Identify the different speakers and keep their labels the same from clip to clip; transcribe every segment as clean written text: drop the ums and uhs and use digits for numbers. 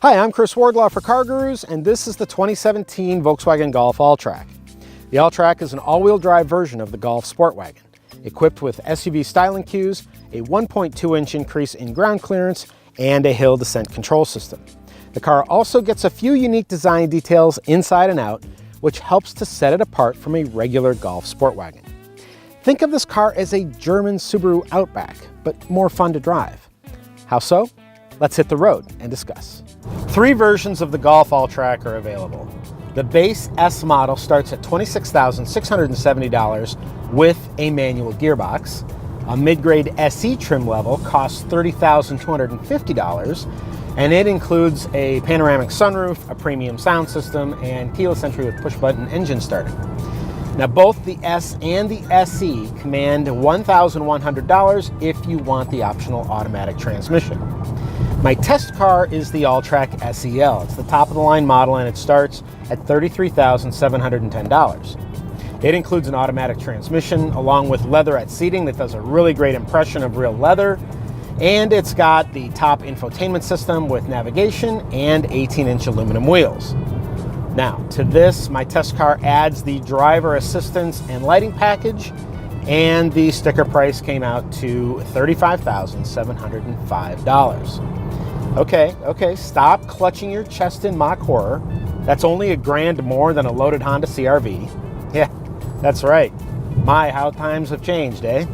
Speaker 1: Hi, I'm Chris Wardlaw for CarGurus, and this is the 2017 Volkswagen Golf Alltrack. The Alltrack is an all-wheel drive version of the Golf Sport Wagon, equipped with SUV styling cues, a 1.2-inch increase in ground clearance, and a hill descent control system. The car also gets a few unique design details inside and out, which helps to set it apart from a regular Golf Sport Wagon. Think of this car as a German Subaru Outback, but more fun to drive. How so? Let's hit the road and discuss. Three versions of the Golf Alltrack are available. The base S model starts at $26,670 with a manual gearbox. A mid-grade SE trim level costs $30,250, and it includes a panoramic sunroof, a premium sound system, and keyless entry with push-button engine starting. Now, both the S and the SE command $1,100 if you want the optional automatic transmission. My test car is the Alltrack SEL. It's the top-of-the-line model, and it starts at $33,710. It includes an automatic transmission along with leatherette seating that does a really great impression of real leather, and it's got the top infotainment system with navigation and 18-inch aluminum wheels. Now, to this, my test car adds the driver assistance and lighting package, and the sticker price came out to $35,705. Okay, stop clutching your chest in mock horror. That's only $1,000 more than a loaded Honda CR-V. Yeah, that's right. My, how times have changed, eh?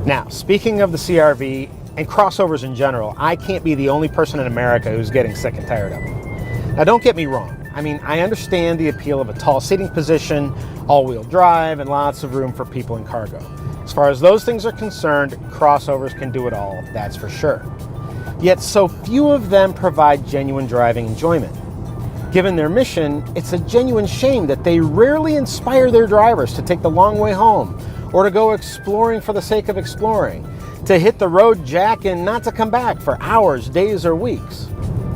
Speaker 1: Now, speaking of the CR-V and crossovers in general, I can't be the only person in America who's getting sick and tired of them. Now, don't get me wrong. I mean, I understand the appeal of a tall seating position, all-wheel drive, and lots of room for people and cargo. As far as those things are concerned, crossovers can do it all, that's for sure. Yet so few of them provide genuine driving enjoyment. Given their mission, it's a genuine shame that they rarely inspire their drivers to take the long way home, or to go exploring for the sake of exploring, to hit the road jack and not to come back for hours, days, or weeks.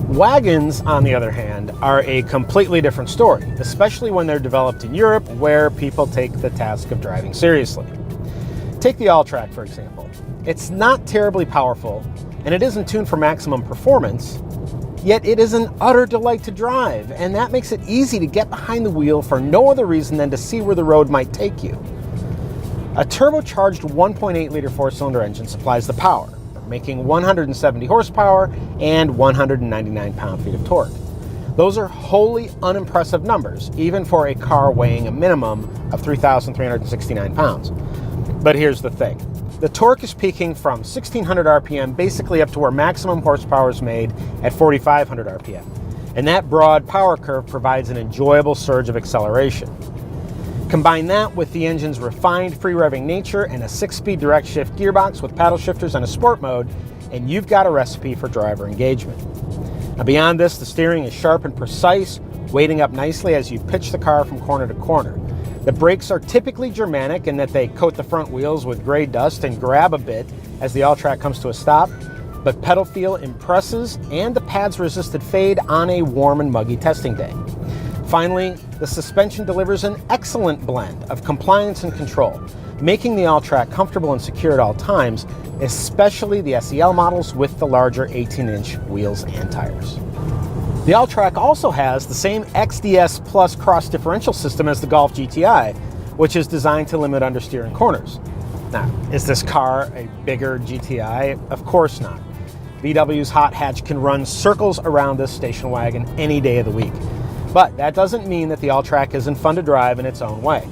Speaker 1: Wagons, on the other hand, are a completely different story, especially when they're developed in Europe, where people take the task of driving seriously. Take the Alltrack, for example. It's not terribly powerful, and it isn't tuned for maximum performance, yet it is an utter delight to drive, and that makes it easy to get behind the wheel for no other reason than to see where the road might take you. A turbocharged 1.8-liter four-cylinder engine supplies the power, making 170 horsepower and 199 pound-feet of torque. Those are wholly unimpressive numbers, even for a car weighing a minimum of 3,369 pounds. But here's the thing. The torque is peaking from 1,600 RPM basically up to where maximum horsepower is made at 4,500 RPM. And that broad power curve provides an enjoyable surge of acceleration. Combine that with the engine's refined free-revving nature and a 6-speed direct shift gearbox with paddle shifters and a sport mode, and you've got a recipe for driver engagement. Now, beyond this, the steering is sharp and precise, weighting up nicely as you pitch the car from corner to corner. The brakes are typically Germanic in that they coat the front wheels with gray dust and grab a bit as the Alltrack comes to a stop, but pedal feel impresses and the pads resisted fade on a warm and muggy testing day. Finally, the suspension delivers an excellent blend of compliance and control, making the Alltrack comfortable and secure at all times, especially the SEL models with the larger 18-inch wheels and tires. The Alltrack also has the same XDS Plus cross differential system as the Golf GTI, which is designed to limit understeer in corners. Now, is this car a bigger GTI? Of course not. VW's hot hatch can run circles around this station wagon any day of the week. But that doesn't mean that the Alltrack isn't fun to drive in its own way.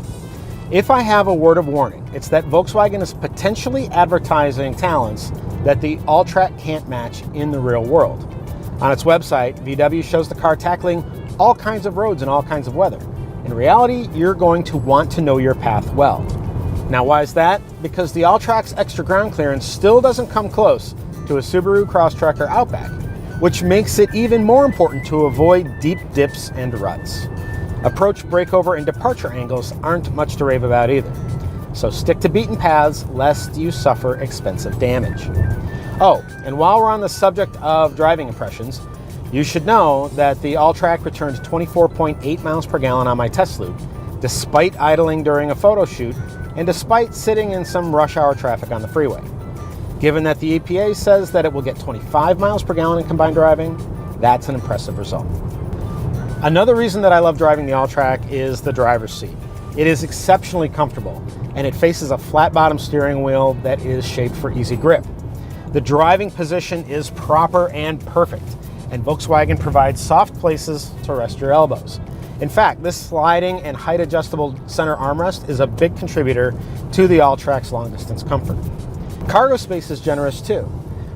Speaker 1: If I have a word of warning, it's that Volkswagen is potentially advertising talents that the Alltrack can't match in the real world. On its website, VW shows the car tackling all kinds of roads in all kinds of weather. In reality, you're going to want to know your path well. Now, why is that? Because the Alltrack's extra ground clearance still doesn't come close to a Subaru Crosstrek Outback, which makes it even more important to avoid deep dips and ruts. Approach, breakover, and departure angles aren't much to rave about either. So stick to beaten paths lest you suffer expensive damage. Oh, and while we're on the subject of driving impressions, you should know that the Alltrack returned 24.8 miles per gallon on my test loop, despite idling during a photo shoot and despite sitting in some rush hour traffic on the freeway. Given that the EPA says that it will get 25 miles per gallon in combined driving, That's an impressive result. Another reason that I love driving the Alltrack is the driver's seat. It is exceptionally comfortable, and it faces a flat bottom steering wheel that is shaped for easy grip. The driving position is proper and perfect, and Volkswagen provides soft places to rest your elbows. In fact, this sliding and height adjustable center armrest is a big contributor to the Alltrack's long distance comfort. Cargo space is generous too.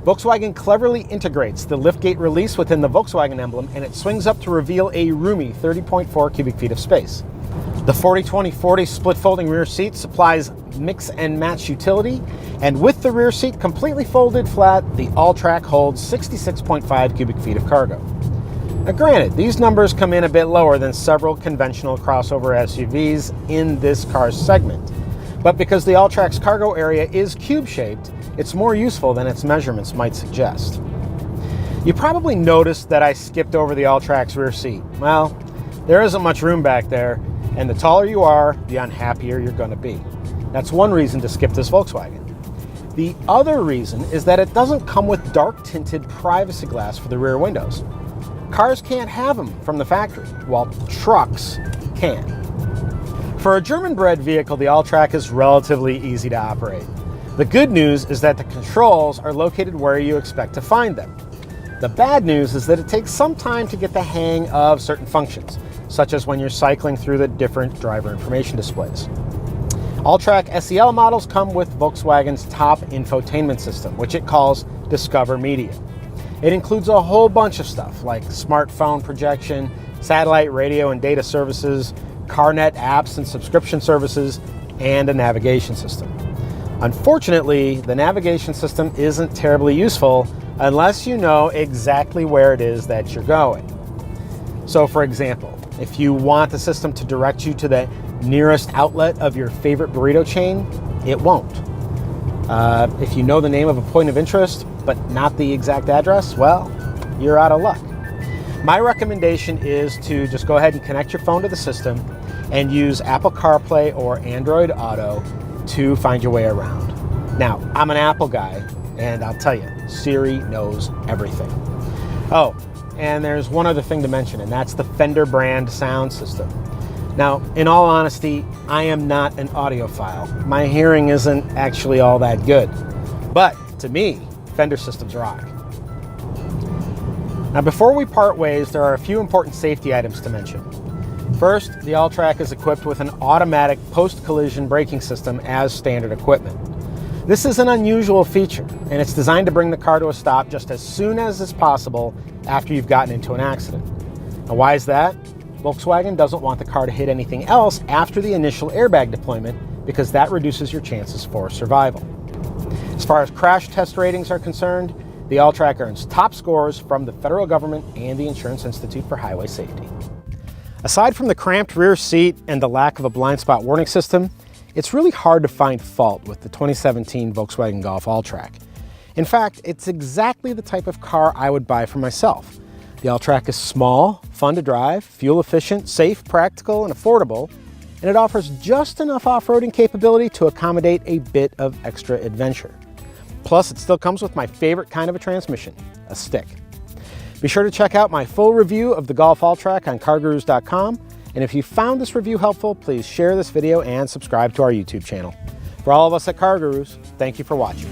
Speaker 1: Volkswagen cleverly integrates the liftgate release within the Volkswagen emblem, and it swings up to reveal a roomy 30.4 cubic feet of space. The 40-20-40 split folding rear seat supplies mix and match utility, and with the rear seat completely folded flat, the Alltrack holds 66.5 cubic feet of cargo. Now granted, these numbers come in a bit lower than several conventional crossover SUVs in this car's segment, but because the Alltrack's cargo area is cube-shaped, it's more useful than its measurements might suggest. You probably noticed that I skipped over the Alltrack's rear seat. Well, there isn't much room back there, and the taller you are, the unhappier you're going to be. That's one reason to skip this Volkswagen. The other reason is that it doesn't come with dark tinted privacy glass for the rear windows. Cars can't have them from the factory, while trucks can. For a German-bred vehicle, the Alltrack is relatively easy to operate. The good news is that the controls are located where you expect to find them. The bad news is that it takes some time to get the hang of certain functions, such as when you're cycling through the different driver information displays. Alltrack SEL models come with Volkswagen's top infotainment system, which it calls Discover Media. It includes a whole bunch of stuff like smartphone projection, satellite radio and data services, CarNet apps and subscription services, and a navigation system. Unfortunately, the navigation system isn't terribly useful unless you know exactly where it is that you're going. So for example, if you want the system to direct you to the nearest outlet of your favorite burrito chain, it won't. If you know the name of a point of interest, but not the exact address, well, you're out of luck. My recommendation is to just go ahead and connect your phone to the system and use Apple CarPlay or Android Auto to find your way around. Now, I'm an Apple guy, and I'll tell you, Siri knows everything. Oh, and there's one other thing to mention, and that's the Fender brand sound system. Now, in all honesty, I am not an audiophile. My hearing isn't actually all that good. But to me, Fender systems rock. Now, before we part ways, there are a few important safety items to mention. First, the Alltrack is equipped with an automatic post-collision braking system as standard equipment. This is an unusual feature, and it's designed to bring the car to a stop just as soon as is possible after you've gotten into an accident. Now, why is that? Volkswagen doesn't want the car to hit anything else after the initial airbag deployment because that reduces your chances for survival. As far as crash test ratings are concerned, the Alltrack earns top scores from the federal government and the Insurance Institute for Highway Safety. Aside from the cramped rear seat and the lack of a blind spot warning system, it's really hard to find fault with the 2017 Volkswagen Golf Alltrack. In fact, it's exactly the type of car I would buy for myself. The Alltrack is small, fun to drive, fuel efficient, safe, practical, and affordable, and it offers just enough off-roading capability to accommodate a bit of extra adventure. Plus, it still comes with my favorite kind of a transmission, a stick. Be sure to check out my full review of the Golf Alltrack on CarGurus.com, and if you found this review helpful, please share this video and subscribe to our YouTube channel. For all of us at CarGurus, thank you for watching.